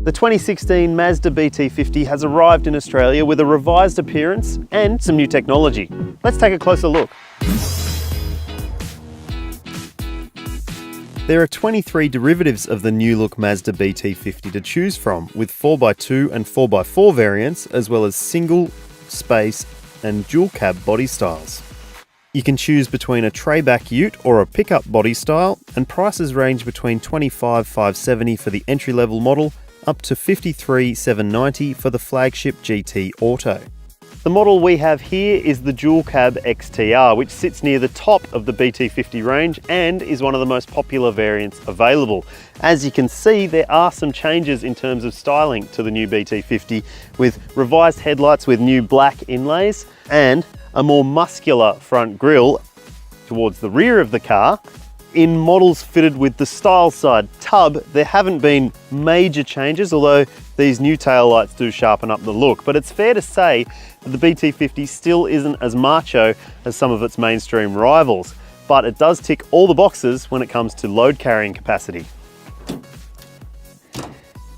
The 2016 Mazda BT50 has arrived in Australia with a revised appearance and some new technology. Let's take a closer look. There are 23 derivatives of the new look Mazda BT50 to choose from, with 4x2 and 4x4 variants, as well as single, space and dual cab body styles. You can choose between a tray-back ute or a pickup body style, and prices range between $25,570 for the entry-level model up to $53,790 for the flagship GT Auto. The model we have here is the dual cab XTR, which sits near the top of the BT50 range and is one of the most popular variants available. As you can see, there are some changes in terms of styling to the new BT50, with revised headlights with new black inlays and a more muscular front grille towards the rear of the car. In models fitted with the style side tub, there haven't been major changes, although these new taillights do sharpen up the look. But it's fair to say that the BT50 still isn't as macho as some of its mainstream rivals, but it does tick all the boxes when it comes to load carrying capacity.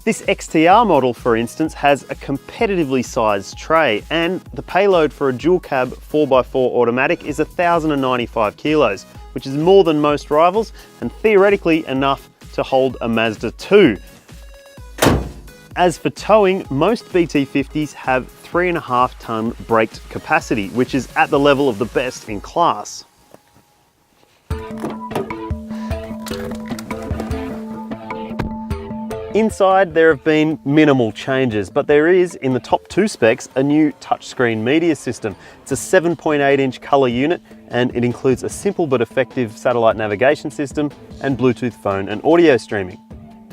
This XTR model, for instance, has a competitively sized tray, and the payload for a dual cab 4x4 automatic is 1,095 kilos, which is more than most rivals and theoretically enough to hold a Mazda 2. As for towing, most BT50s have 3.5 ton braked capacity, which is at the level of the best in class. Inside, there have been minimal changes, but there is, in the top two specs, a new touchscreen media system. It's a 7.8-inch colour unit, and it includes a simple but effective satellite navigation system and Bluetooth phone and audio streaming.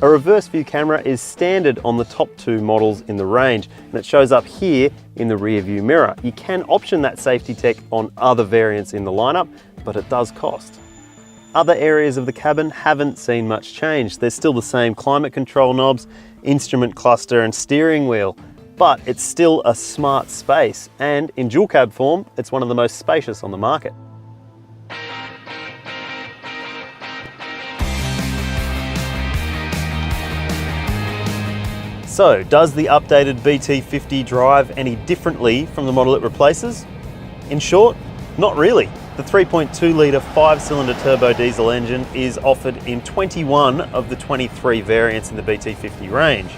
A reverse view camera is standard on the top two models in the range, and it shows up here in the rear view mirror. You can option that safety tech on other variants in the lineup, but it does cost. Other areas of the cabin haven't seen much change. There's still the same climate control knobs, instrument cluster and steering wheel, but it's still a smart space, and in dual cab form, it's one of the most spacious on the market. So, does the updated BT50 drive any differently from the model it replaces? In short, not really. The 3.2 litre 5-cylinder turbo diesel engine is offered in 21 of the 23 variants in the BT50 range,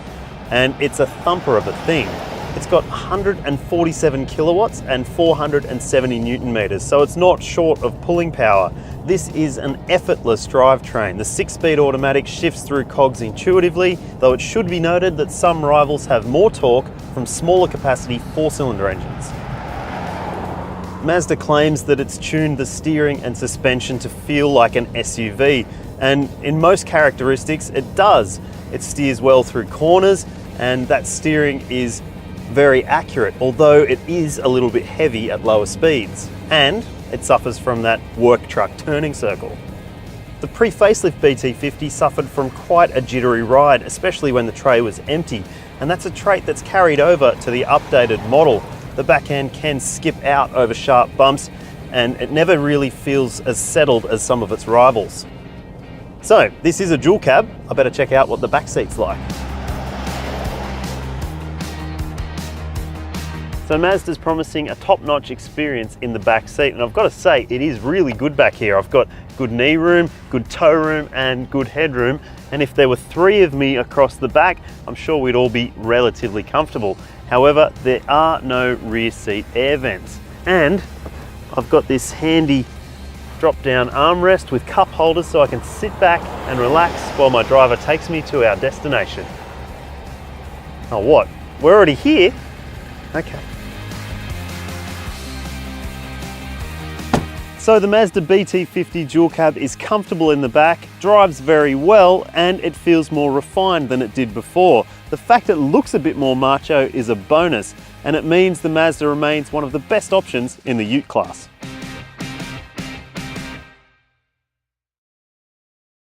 and it's a thumper of a thing. It's got 147 kilowatts and 470 newton meters, so it's not short of pulling power. This is an effortless drivetrain. The 6-speed automatic shifts through cogs intuitively, though it should be noted that some rivals have more torque from smaller capacity 4-cylinder engines. Mazda claims that it's tuned the steering and suspension to feel like an SUV, and in most characteristics it does. It steers well through corners, and that steering is very accurate, although it is a little bit heavy at lower speeds, and it suffers from that work truck turning circle. The pre-facelift BT50 suffered from quite a jittery ride, especially when the tray was empty, and that's a trait that's carried over to the updated model. The back end can skip out over sharp bumps, and it never really feels as settled as some of its rivals. So, this is a dual cab. I better check out what the back seat's like. So Mazda's promising a top-notch experience in the back seat, and I've got to say, it is really good back here. I've got good knee room, good toe room, and good headroom, and if there were 3 of me across the back, I'm sure we'd all be relatively comfortable. However, there are no rear seat air vents, and I've got this handy drop-down armrest with cup holders so I can sit back and relax while my driver takes me to our destination. Oh, what? We're already here? Okay. So the Mazda BT50 dual cab is comfortable in the back, drives very well, and it feels more refined than it did before. The fact it looks a bit more macho is a bonus, and it means the Mazda remains one of the best options in the ute class.